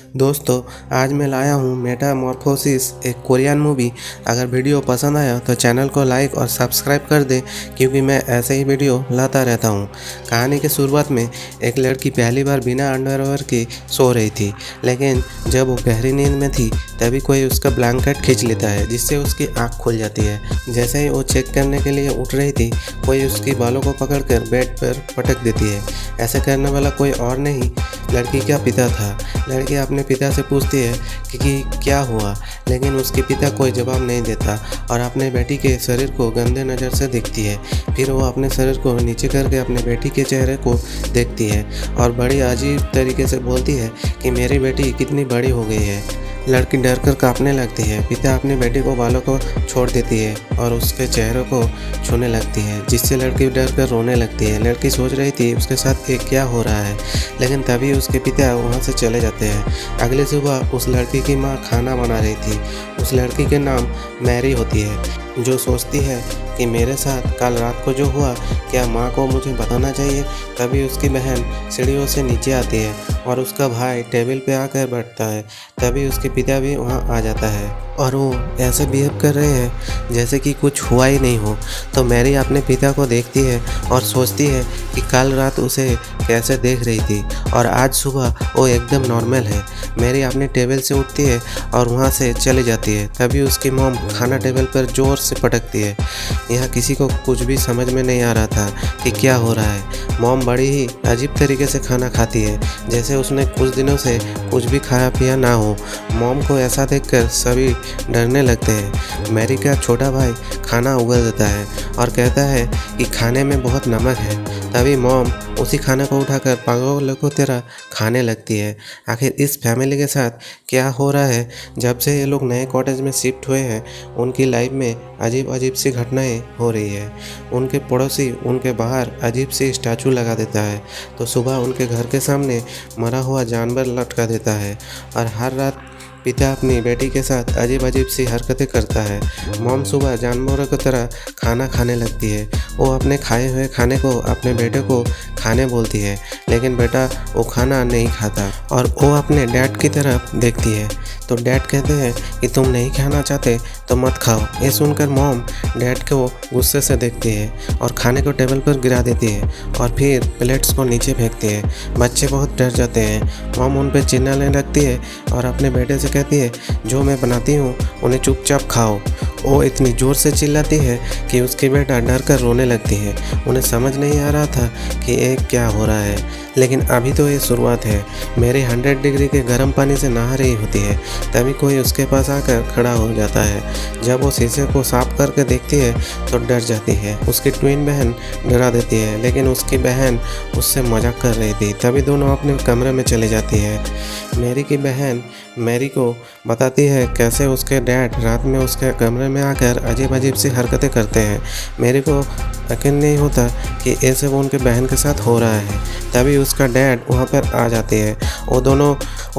दोस्तों, आज मैं लाया हूँ मेटामॉर्फोसिस, एक कोरियन मूवी। अगर वीडियो पसंद आया तो चैनल को लाइक और सब्सक्राइब कर दें, क्योंकि मैं ऐसे ही वीडियो लाता रहता हूँ। कहानी की शुरुआत में एक लड़की पहली बार बिना अंडरवेयर के सो रही थी, लेकिन जब वो गहरी नींद में थी तभी कोई उसका ब्लैंकेट खींच लेता है, जिससे उसकी आँख खुल जाती है। जैसे ही वो चेक करने के लिए उठ रही थी, कोई उसकी बालों को पकड़कर बेड पर पटक देती है। ऐसा करने वाला कोई और नहीं, लड़की का पिता था। लड़की अपने पिता से पूछती है कि क्या हुआ, लेकिन उसके पिता कोई जवाब नहीं देता और अपने बेटी के शरीर को गंदे नज़र से देखती है। फिर वो अपने शरीर को नीचे करके अपने बेटी के चेहरे को देखती है और बड़ी अजीब तरीके से बोलती है कि मेरी बेटी कितनी बड़ी हो गई है। लड़की डर कर काँपने लगती है। पिता अपनी बेटी को बालों को छोड़ देती है और उसके चेहरे को छूने लगती है, जिससे लड़की डर कर रोने लगती है। लड़की सोच रही थी उसके साथ ये क्या हो रहा है, लेकिन तभी उसके पिता वहाँ से चले जाते हैं। अगली सुबह उस लड़की की माँ खाना बना रही थी। उस लड़की के नाम मैरी होती है, जो सोचती है कि मेरे साथ कल रात को जो हुआ, क्या माँ को मुझे बताना चाहिए। तभी उसकी बहन सीढ़ियों से नीचे आती है और उसका भाई टेबल पे आकर बैठता है। तभी उसके पिता भी वहाँ आ जाता है और वो ऐसे बिहेव कर रहे हैं जैसे कि कुछ हुआ ही नहीं हो। तो मैरी अपने पिता को देखती है और सोचती है कि कल रात उसे कैसे देख रही थी और आज सुबह वो एकदम नॉर्मल है। मैरी अपने टेबल से उठती है और वहाँ से चली जाती है। तभी उसकी मॉम खाना टेबल पर ज़ोर से पटकती है। यहाँ किसी को कुछ भी समझ में नहीं आ रहा था कि क्या हो रहा है। मॉम बड़ी ही अजीब तरीके से खाना खाती है, जैसे उसने कुछ दिनों से कुछ भी खाया पिया ना हो। मॉम को ऐसा देखकर सभी डरने लगते हैं। मैरी का छोटा भाई खाना उगल देता है और कहता है कि खाने में बहुत नमक है। तभी मॉम उसी खाने को उठाकर पागलों की तरह खाने लगती है। आखिर इस फैमिली के साथ क्या हो रहा है? जब से ये लोग नए कॉटेज में शिफ्ट हुए हैं, उनकी लाइफ में अजीब अजीब सी घटनाएं हो रही है। उनके पड़ोसी उनके बाहर अजीब सी स्टैचू लगा देता है, तो सुबह उनके घर के सामने मरा हुआ जानवर लटका देता है और हर रात पिता अपनी बेटी के साथ अजीब अजीब सी हरकतें करता है। मॉम सुबह जानवरों की तरह खाना खाने लगती है। वो अपने खाए हुए खाने को अपने बेटे को खाने बोलती है, लेकिन बेटा वो खाना नहीं खाता और वो अपने डैड की तरफ देखती है। तो डैड कहते हैं कि तुम नहीं खाना चाहते तो मत खाओ। ये सुनकर मॉम डैड को गुस्से से देखती है और खाने को टेबल पर गिरा देती है और फिर प्लेट्स को नीचे फेंकती है। बच्चे बहुत डर जाते हैं। मॉम उन पर चिल्लाने लगती है और अपने बेटे से कहती है, जो मैं बनाती हूँ उन्हें चुपचाप खाओ। वो इतनी ज़ोर से चिल्लाती है कि उसकी बेटा डर कर रोने लगती है। उन्हें समझ नहीं आ रहा था कि ये क्या हो रहा है, लेकिन अभी तो ये शुरुआत है। मेरी 100 डिग्री के गर्म पानी से नहा रही होती है, तभी कोई उसके पास आकर खड़ा हो जाता है। जब वो शीशे को साफ करके देखती है तो डर जाती है। उसकी ट्विन बहन डरा देती है, लेकिन उसकी बहन उससे मजाक कर रही थी। तभी दोनों अपने कमरे में चली जाती है। मैरी की बहन मैरी को बताती है कैसे उसके डैड रात में उसके कमरे में आकर अजीब अजीब सी हरकतें करते हैं। मैरी को यकीन नहीं होता कि ऐसे वो उनके बहन के साथ हो रहा है। तभी उसका डैड वहाँ पर आ जाते हैं। वो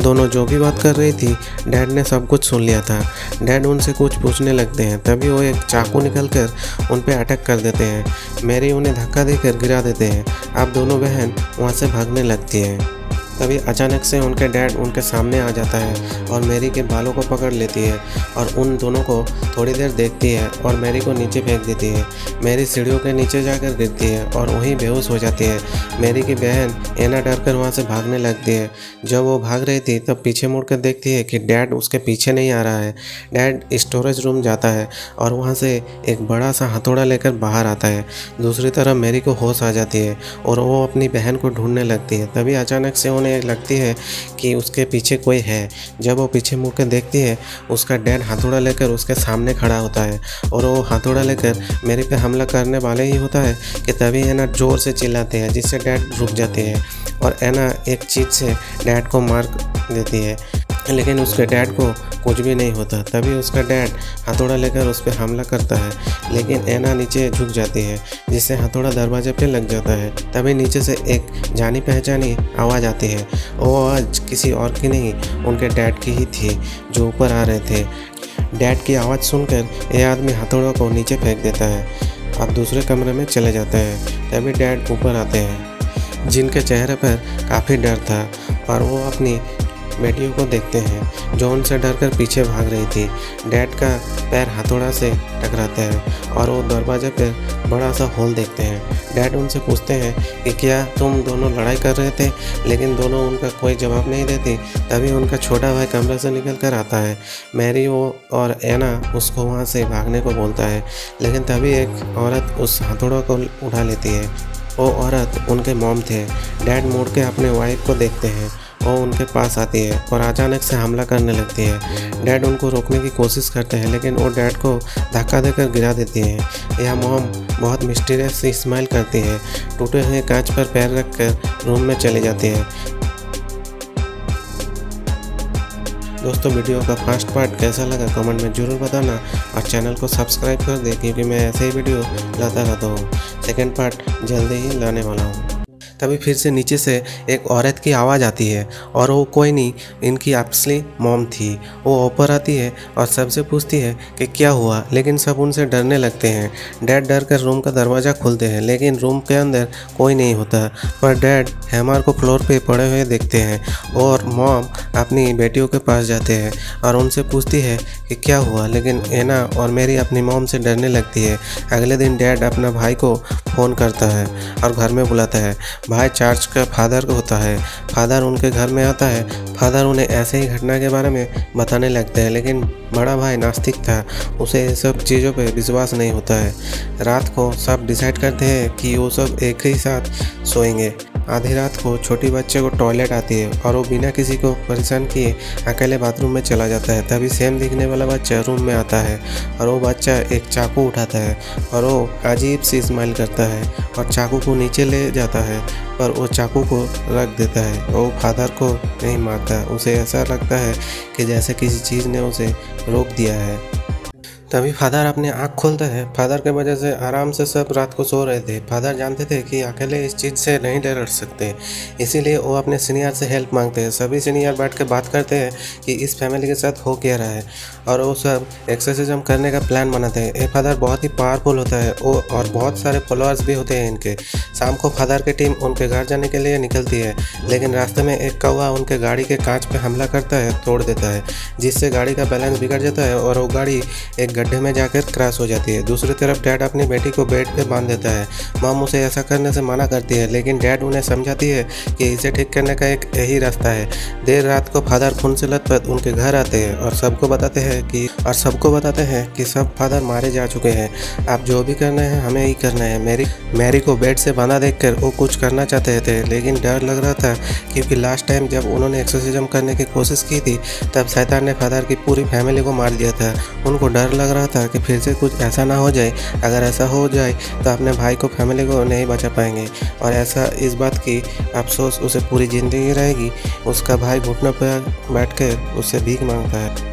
दोनों जो भी बात कर रही थी, डैड ने सब कुछ सुन लिया था। डैड उनसे कुछ पूछने लगते हैं। तभी वो एक चाकू निकल कर उन पर अटैक कर देते हैं। मैरी उन्हें धक्का देकर गिरा देते हैं। अब दोनों बहन वहाँ से भागने लगती हैं। तभी अचानक से उनके डैड उनके सामने आ जाता है और मैरी के बालों को पकड़ लेती है और उन दोनों को थोड़ी देर देखती है और मैरी को नीचे फेंक देती है। मैरी सीढ़ियों के नीचे जाकर गिरती है और वहीं बेहोश हो जाती है। मैरी की बहन एना डर कर वहाँ से भागने लगती है। जब वो भाग रही थी तब पीछे मुड़कर देखती है कि डैड उसके पीछे नहीं आ रहा है। डैड स्टोरेज रूम जाता है और वहाँ से एक बड़ा सा हथौड़ा लेकर बाहर आता है। दूसरी तरफ मैरी को होश आ जाती है और वो अपनी बहन को ढूंढने लगती है। तभी अचानक से उन्हें लगती है कि उसके पीछे कोई है। जब वो पीछे मुड़ कर देखती है, उसका डैड हथौड़ा लेकर उसके सामने खड़ा होता है और वो हथौड़ा लेकर मेरे पे हमला करने वाले ही होता है कि तभी एना जोर से चिल्लाते हैं, जिससे डैड रुक जाते हैं और एना एक चीज़ से डैड को मार देती है, लेकिन उसके डैड को कुछ भी नहीं होता। तभी उसका डैड हथौड़ा लेकर उस पर हमला करता है, लेकिन एना नीचे झुक जाती है, जिससे हथौड़ा दरवाजे पे लग जाता है। तभी नीचे से एक जानी पहचानी आवाज़ आती है। वो आवाज़ किसी और की नहीं, उनके डैड की ही थी, जो ऊपर आ रहे थे। डैड की आवाज़ सुनकर ये आदमी हथौड़ा को नीचे फेंक देता है। अब दूसरे कमरे में चले जाते हैं। तभी डैड ऊपर आते हैं, जिनके चेहरे पर काफ़ी डर था और वो अपनी बेटियों को देखते हैं जो उनसे डरकर पीछे भाग रही थी। डैड का पैर हथौड़ा से टकराता है और वो दरवाजे पर बड़ा सा होल देखते हैं। डैड उनसे पूछते हैं कि क्या तुम दोनों लड़ाई कर रहे थे, लेकिन दोनों उनका कोई जवाब नहीं देती। तभी उनका छोटा भाई कमरे से निकल कर आता है। मैरी वो और एना उसको वहाँ से भागने को बोलता है, लेकिन तभी एक औरत उस हथौड़ा को उठा लेती है। वो औरत उनके मॉम थे। डैड मुड़ के अपने वाइफ को देखते हैं। वो उनके पास आती है और अचानक से हमला करने लगती है। डैड उनको रोकने की कोशिश करते हैं, लेकिन वो डैड को धक्का देकर गिरा देती है। यह मॉम बहुत मिस्टीरियस सी स्माइल करती है, टूटे हुए कांच पर पैर रखकर रूम में चली जाती है। दोस्तों, वीडियो का फर्स्ट पार्ट कैसा लगा कमेंट में ज़रूर बताना और चैनल को सब्सक्राइब कर दें, क्योंकि मैं ऐसे ही वीडियो लाता रहता हूँ। सेकंड पार्ट जल्दी ही लाने वाला हूँ। तभी फिर से नीचे से एक औरत की आवाज़ आती है और वो कोई नहीं, इनकी असली मॉम थी। वो ऊपर आती है और सबसे पूछती है कि क्या हुआ, लेकिन सब उनसे डरने लगते हैं। डैड डर कर रूम का दरवाज़ा खोलते हैं, लेकिन रूम के अंदर कोई नहीं होता। पर डैड हैमर को फ्लोर पे पड़े हुए देखते हैं और मॉम अपनी बेटियों के पास जाते हैं और उनसे पूछती है कि क्या हुआ, लेकिन एना और मेरी अपनी मॉम से डरने लगती है। अगले दिन डैड अपना भाई को फ़ोन करता है और घर में बुलाता है। भाई चर्च का फादर होता है। फादर उनके घर में आता है। फादर उन्हें ऐसे ही घटना के बारे में बताने लगते हैं, लेकिन बड़ा भाई नास्तिक था, उसे ये सब चीज़ों पे विश्वास नहीं होता है। रात को सब डिसाइड करते हैं कि वो सब एक ही साथ सोएंगे। आधी रात को छोटी बच्चे को टॉयलेट आती है और वो बिना किसी को परेशान किए अकेले बाथरूम में चला जाता है। तभी सेम दिखने वाला बच्चा रूम में आता है और वो बच्चा एक चाकू उठाता है और वो अजीब सी स्माइल करता है और चाकू को नीचे ले जाता है, पर वो चाकू को रख देता है। वो फादर को नहीं मारता, उसे ऐसा लगता है कि जैसे किसी चीज़ ने उसे रोक दिया है। तभी फादर अपनी आँख खोलता है। फादर के वजह से आराम से सब रात को सो रहे थे। फादर जानते थे कि अकेले इस चीज़ से नहीं डर सकते, इसीलिए वो अपने सीनियर से हेल्प मांगते हैं। सभी सीनियर बैठ के बात करते हैं कि इस फैमिली के साथ हो क्या रहा है और वो सब एक्सरसाइज करने का प्लान बनाते हैं। ये फादर बहुत ही पावरफुल होता है और बहुत सारे फॉलोअर्स भी होते हैं इनके। शाम को फादर की टीम उनके घर जाने के लिए निकलती है, लेकिन रास्ते में एक कौवा उनके गाड़ी के कांच पे हमला करता है, तोड़ देता है, जिससे गाड़ी का बैलेंस बिगड़ जाता है और वो गाड़ी एक गड्ढे में जाकर क्रैश हो जाती है। दूसरी तरफ डैड अपनी बेटी को बेड पे बांध देता है। मॉम उसे ऐसा करने से मना करती है, लेकिन डैड उन्हें समझाती है कि इसे ठीक करने का एक यही रास्ता है। देर रात को फादर खून से लथपथ उनके घर आते हैं और सबको बताते हैं कि सब फादर मारे जा चुके हैं। आप जो भी करना है हमें ही करना है। मैरी को बेड से बांधा देखकर वो कुछ करना चाहते थे, लेकिन डर लग रहा था, क्योंकि लास्ट टाइम जब उन्होंने एक्सोर्सिज्म करने की कोशिश की थी तब शैतान ने फादर की पूरी फैमिली को मार दिया था। उनको डर लग रहा था कि फिर से कुछ ऐसा ना हो जाए। अगर ऐसा हो जाए तो अपने भाई को, फैमिली को नहीं बचा पाएंगे और ऐसा इस बात की अफसोस उसे पूरी ज़िंदगी रहेगी। उसका भाई घुटनों पर बैठकर उससे भीख मांगता है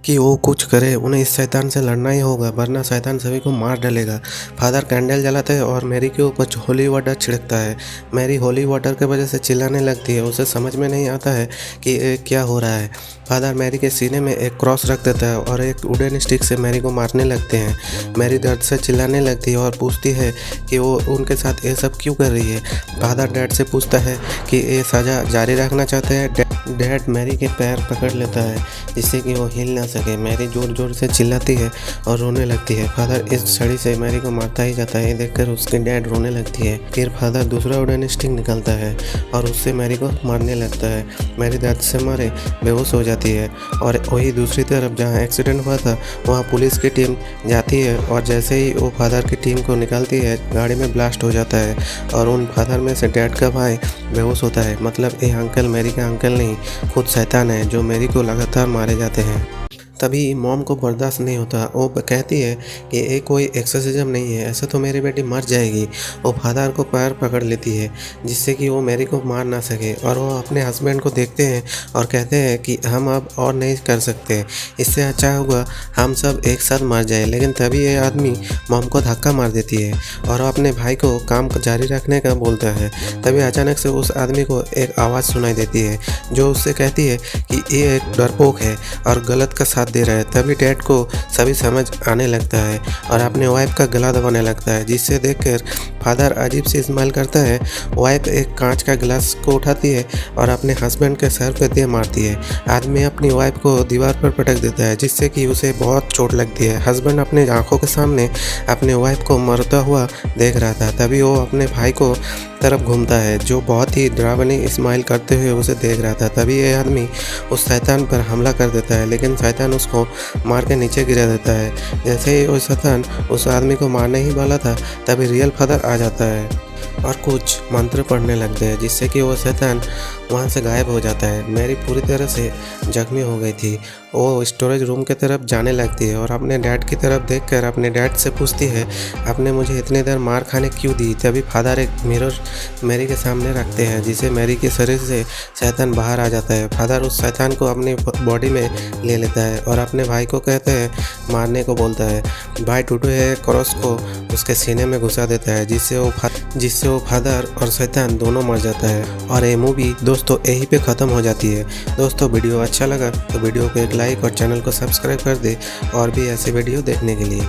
कि वो कुछ करे, उन्हें इस शैतान से लड़ना ही होगा, वरना शैतान सभी को मार डालेगा। फादर कैंडल जलाते हैं और मैरी के ऊपर होली वाटर छिड़कता है। मैरी होली वाटर के वजह से चिल्लाने लगती है। उसे समझ में नहीं आता है कि ये क्या हो रहा है। फादर मैरी के सीने में एक क्रॉस रख देता है और एक वुडन स्टिक से मैरी को मारने लगते हैं। मैरी दर्द से चिल्लाने लगती है और पूछती है कि वो उनके साथ ये सब क्यों कर रही है। फादर डैड से पूछता है कि ये सज़ा जारी रखना चाहते हैं। डैड मैरी के पैर पकड़ लेता है जिससे कि वो हिल ना सके। मैरी जोर जोर से चिल्लाती है और रोने लगती है। फादर इस छड़ी से मैरी को मारता ही जाता है। देखकर उसके डैड रोने लगती है। फिर फादर दूसरा वुडन स्टिक निकालता है और उससे मैरी को मारने लगता है। मैरी दर्द से मारे बेहोश हो जाती है और वही दूसरी तरफ जहाँ एक्सीडेंट हुआ था वहाँ पुलिस की टीम जाती है और जैसे ही वो फादर की टीम को निकालती है, गाड़ी में ब्लास्ट हो जाता है और उन फादर में से डैड का भाई बेहोश होता है। मतलब ये अंकल मैरी का अंकल नहीं, खुद शैतान है जो मैरी को लगातार मारे जाते हैं। तभी मॉम को बर्दाश्त नहीं होता। वो कहती है कि ये कोई एक्सोर्सिज्म नहीं है, ऐसे तो मेरी बेटी मर जाएगी। वो फादर को पैर पकड़ लेती है जिससे कि वो मैरी को मार ना सके और वो अपने हस्बैंड को देखते हैं और कहते हैं कि हम अब और नहीं कर सकते, इससे अच्छा होगा हम सब एक साथ मर जाए। लेकिन तभी ये आदमी मॉम को धक्का मार देती है और अपने भाई को काम जारी रखने का बोलता है। तभी अचानक से उस आदमी को एक आवाज़ सुनाई देती है जो उससे कहती है कि ये एक डरपोक है और गलत का साथ साथ दे रहा है। तभी डैड को सभी समझ आने लगता है और अपने वाइफ का गला दबाने लगता है, जिससे देखकर फादर अजीब सी स्माइल करता है। वाइफ एक कांच का गिलास को उठाती है और अपने हस्बैंड के सर पे दे मारती है। आदमी अपनी वाइफ को दीवार पर पटक देता है, जिससे कि उसे बहुत चोट लगती है। हस्बैंड अपने आंखों के सामने अपने वाइफ को मरता हुआ देख रहा था। तभी वो अपने भाई को तरफ घूमता है, जो बहुत ही डरावनी स्माइल करते हुए उसे देख रहा था। तभी ये आदमी उस शैतान पर हमला कर देता है, लेकिन शैतान उसको मार के नीचे गिरा देता है। जैसे ही वो शैतान उस आदमी को मारने ही वाला था, तभी रियल फादर आ जाता है और कुछ मंत्र पढ़ने लगते हैं, जिससे कि वो शैतान वहाँ से गायब हो जाता है। मैरी पूरी तरह से जख्मी हो गई थी। वो स्टोरेज रूम की तरफ जाने लगती है और अपने डैड की तरफ देखकर अपने डैड से पूछती है, आपने मुझे इतनी देर मार खाने क्यों दी। तभी फादर एक मिरर मैरी के सामने रखते हैं, जिससे मैरी के शरीर से शैतान बाहर आ जाता है। फादर उस शैतान को अपनी बॉडी में ले लेता है और अपने भाई को कहते हैं मारने को बोलता है। भाई टूटू है क्रॉस को उसके सीने में घुसा देता है, जिससे वो फादर और शैतान दोनों मर जाता है। और ये मूवी दोस्तों यहीं पे ख़त्म हो जाती है। दोस्तों वीडियो अच्छा लगा तो वीडियो को एक लाइक और चैनल को सब्सक्राइब कर दे और भी ऐसे वीडियो देखने के लिए।